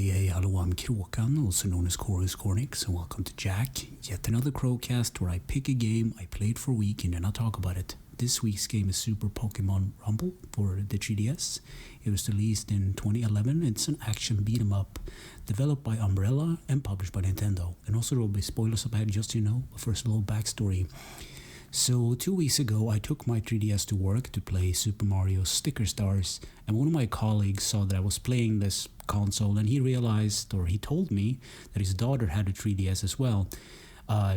Hey, hello, I'm Kråkan, also known as Chorus Cornix, and welcome to Yacc, yet another Crowcast where I pick a game I played for a week and then I talk about it. This week's game is Super Pokémon Rumble for the 3DS. It was released in 2011. It's an action beat 'em up, developed by Umbrella and published by Nintendo. And also there will be spoilers about it, just so you know. But first, a little backstory. So 2 weeks ago, I took my 3DS to work to play Super Mario Sticker Stars, and one of my colleagues saw that I was playing this console, and he realized, or he told me, that his daughter had a 3DS as well.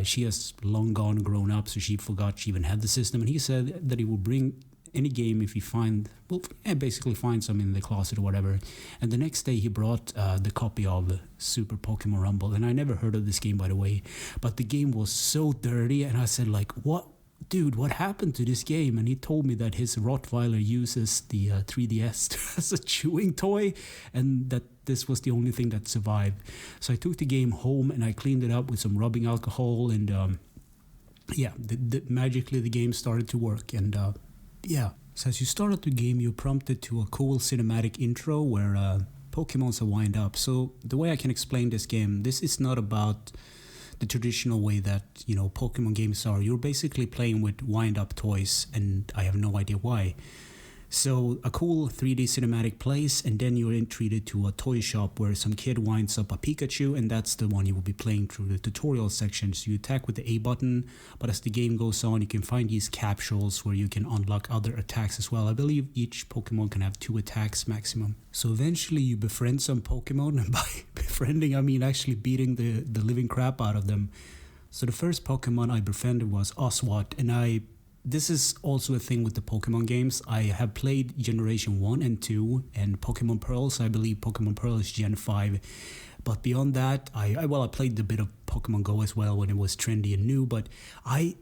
She has long gone grown up, so she forgot she even had the system, and he said that he would bring any game if he basically find some in the closet or whatever. And the next day he brought the copy of Super Pokémon Rumble, and I never heard of this game, by the way, but the game was so dirty, and I said, like, what happened to this game? And he told me that his Rottweiler uses the 3DS as a chewing toy, and that this was the only thing that survived. So I took the game home and I cleaned it up with some rubbing alcohol, and magically the game started to work. And so as you start out the game, you're prompted to a cool cinematic intro where Pokemons are wind up. So the way I can explain this game, this is not about the traditional way that, Pokemon games are. You're basically playing with wind-up toys, and I have no idea why. So a cool 3D cinematic place, and then you're treated to a toy shop where some kid winds up a Pikachu, and that's the one you will be playing through the tutorial section. So you attack with the A button, but as the game goes on, you can find these capsules where you can unlock other attacks as well. I believe each Pokemon can have 2 attacks maximum. So eventually you befriend some Pokemon, and by befriending I mean actually beating the living crap out of them. So the first Pokemon I befriended was Oswald, and this is also a thing with the Pokemon games. I have played Generation 1 and 2 and Pokemon Pearl, so I believe Pokemon Pearl is Gen 5. But beyond that, I played a bit of Pokemon Go as well when it was trendy and new, but I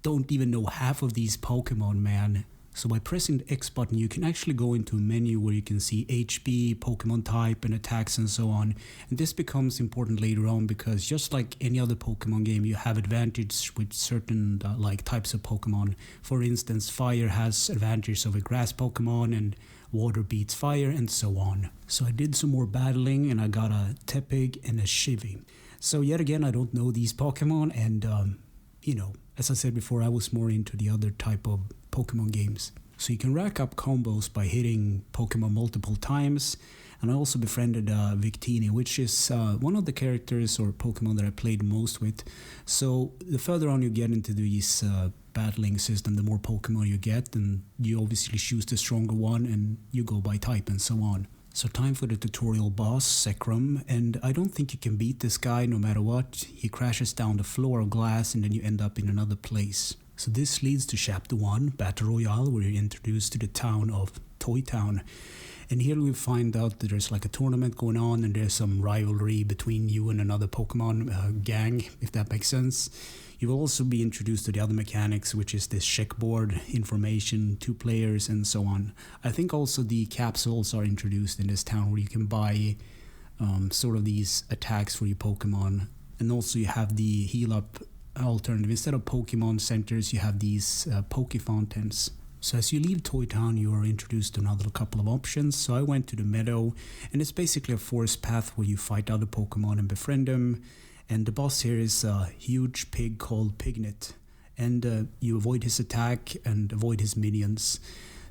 don't even know half of these Pokemon, man. So by pressing the X button, you can actually go into a menu where you can see HP, Pokemon type, and attacks and so on. And this becomes important later on because just like any other Pokemon game, you have advantage with certain types of Pokemon. For instance, fire has advantage over grass Pokemon, and water beats fire, and so on. So I did some more battling, and I got a Tepig and a Shivy. So yet again, I don't know these Pokemon, and as I said before, I was more into the other type of Pokemon games. So you can rack up combos by hitting Pokemon multiple times. And I also befriended Victini, which is one of the characters or Pokemon that I played most with. So the further on you get into these battling system, the more Pokemon you get, and you obviously choose the stronger one and you go by type and so on. So time for the tutorial boss, Zekrom, and I don't think you can beat this guy no matter what. He crashes down the floor of glass and then you end up in another place. So this leads to Chapter 1, Battle Royale, where you're introduced to the town of Toy Town. And here we find out that there's like a tournament going on and there's some rivalry between you and another Pokemon gang, if that makes sense. You will also be introduced to the other mechanics, which is this checkboard, information, 2 players, and so on. I think also the capsules are introduced in this town where you can buy sort of these attacks for your Pokemon. And also you have the heal up alternative. Instead of Pokemon centers, you have these Poke Fountains. So as you leave Toy Town, you are introduced to another couple of options. So I went to the meadow, and it's basically a forest path where you fight other Pokemon and befriend them. And the boss here is a huge pig called Pignet, and you avoid his attack and avoid his minions.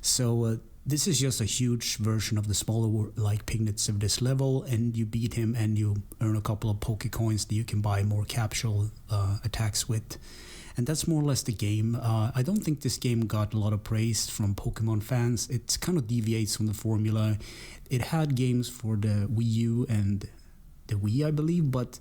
So this is just a huge version of the smaller Pignets of this level, and you beat him and you earn a couple of Pokecoins that you can buy more capsule attacks with. And that's more or less the game. I don't think this game got a lot of praise from Pokemon fans. It kind of deviates from the formula. It had games for the Wii U and the Wii, I believe, but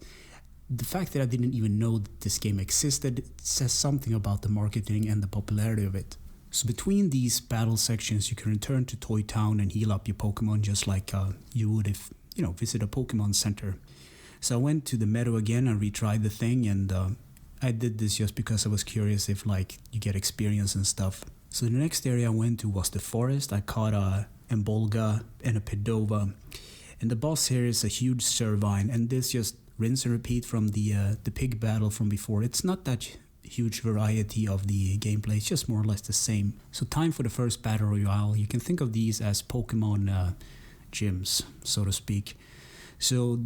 the fact that I didn't even know that this game existed says something about the marketing and the popularity of it. So between these battle sections, you can return to Toy Town and heal up your Pokemon just like you would if, visit a Pokemon Center. So I went to the meadow again and retried the thing, and I did this just because I was curious if you get experience and stuff. So the next area I went to was the forest. I caught a Embolga and a Pedova. And the boss here is a huge Servine, and this just rinse and repeat from the pig battle from before. It's not that huge variety of the gameplay, it's just more or less the same. So time for the first Battle Royale. You can think of these as Pokemon gyms, so to speak. So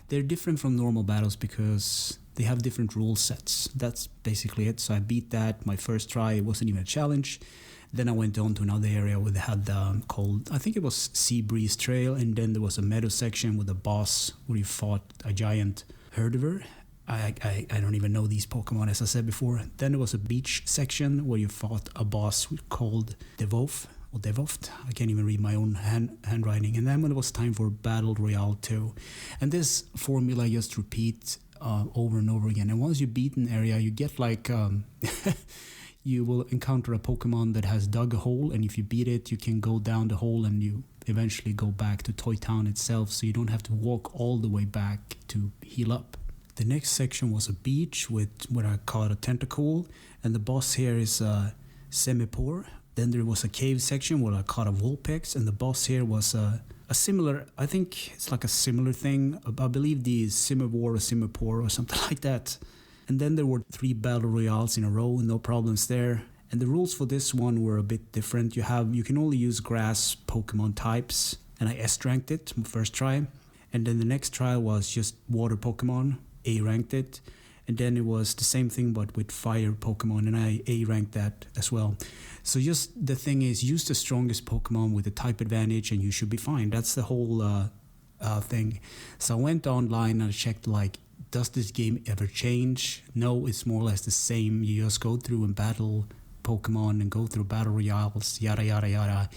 they're different from normal battles because they have different rule sets. That's basically it. So I beat that my first try. It wasn't even a challenge. Then I went on to another area where they had called, I think it was Sea Breeze Trail, and then there was a meadow section with a boss where you fought a giant herdiver. I don't even know these Pokemon, as I said before. Then there was a beach section where you fought a boss called Devoth. I can't even read my own handwriting. And then when it was time for Battle Royale 2. And this formula just repeat over and over again. And once you beat an area, you get like... you will encounter a Pokemon that has dug a hole, and if you beat it, you can go down the hole and you eventually go back to Toy Town itself, so you don't have to walk all the way back to heal up. The next section was a beach with what I caught a Tentacool, and the boss here is a Semipore. Then there was a cave section where I caught a Vulpix, and the boss here was a similar, I think it's like a similar thing. I believe the Simivore or Simipore or something like that. And then there were 3 battle royales in a row, no problems there. And the rules for this one were a bit different. You can only use grass Pokemon types, and I S-ranked it my first try. And then the next trial was just water Pokemon, A-ranked it. And then it was the same thing but with fire Pokemon, and I A-ranked that as well. So just the thing is, use the strongest Pokemon with the type advantage and you should be fine. That's the whole thing. So I went online and I checked like, does this game ever change? No, it's more or less the same. You just go through and battle Pokemon and go through battle royales, yada yada yada.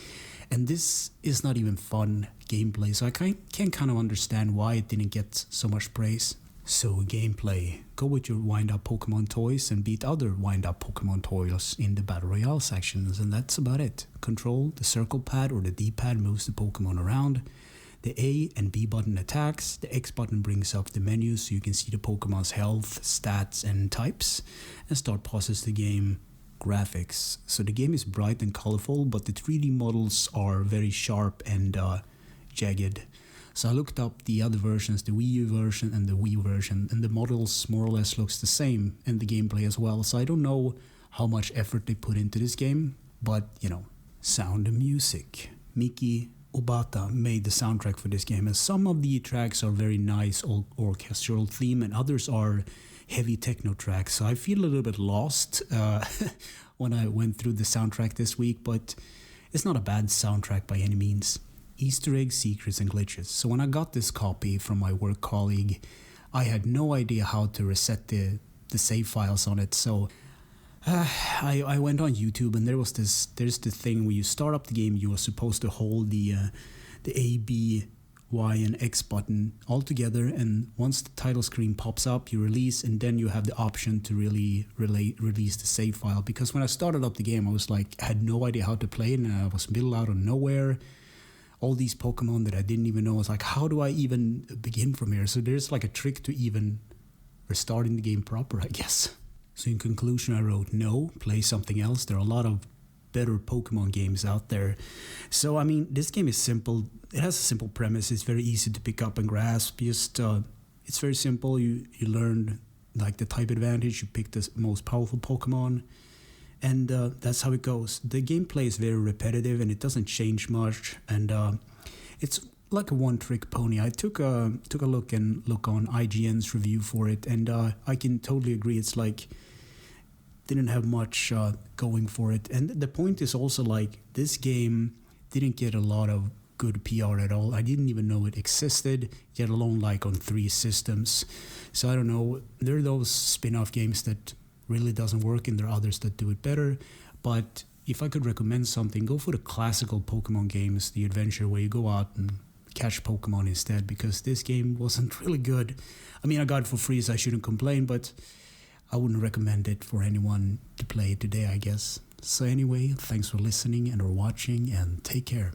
And this is not even fun gameplay, so I can kind of understand why it didn't get so much praise. So gameplay, go with your wind-up Pokemon toys and beat other wind-up Pokemon toys in the battle royale sections, and that's about it. Control, the circle pad or the D-pad moves the Pokemon around. The A and B button attacks, the X button brings up the menu so you can see the Pokemon's health, stats and types, and start pauses the game. Graphics. So the game is bright and colorful, but the 3D models are very sharp and jagged. So I looked up the other versions, the Wii U version and the Wii version, and the models more or less looks the same in the gameplay as well. So I don't know how much effort they put into this game, but you know, sound and music. Miki Obata made the soundtrack for this game, and some of the tracks are very nice orchestral theme, and others are heavy techno tracks. So I feel a little bit lost when I went through the soundtrack this week, but it's not a bad soundtrack by any means. Easter eggs, secrets, and glitches. So when I got this copy from my work colleague, I had no idea how to reset the save files on it. So I went on YouTube, and there's the thing where you start up the game, you are supposed to hold the A, B, Y, and X button all together, and once the title screen pops up, you release, and then you have the option to really release the save file. Because when I started up the game, I was like, I had no idea how to play it, and I was middle out of nowhere. All these Pokemon that I didn't even know. I was like, how do I even begin from here? So there's like a trick to even restarting the game proper, I guess. So in conclusion, I wrote, no, play something else. There are a lot of better Pokemon games out there. So, I mean, this game is simple. It has a simple premise. It's very easy to pick up and grasp. Just, it's very simple. You learn like the type advantage. You pick the most powerful Pokemon. And that's how it goes. The gameplay is very repetitive and it doesn't change much. And it's like a one-trick pony. I took a look on IGN's review for it, and I can totally agree. It's like didn't have much going for it. And the point is also like this game didn't get a lot of good PR at all. I didn't even know it existed, yet alone like on 3 systems. So I don't know. There are those spin-off games that really doesn't work, and there are others that do it better. But if I could recommend something, go for the classical Pokemon games, the adventure where you go out and catch Pokemon instead, because this game wasn't really good. I mean, I got it for free, so I shouldn't complain, but I wouldn't recommend it for anyone to play it today, I guess. So anyway, thanks for listening and or watching, and take care.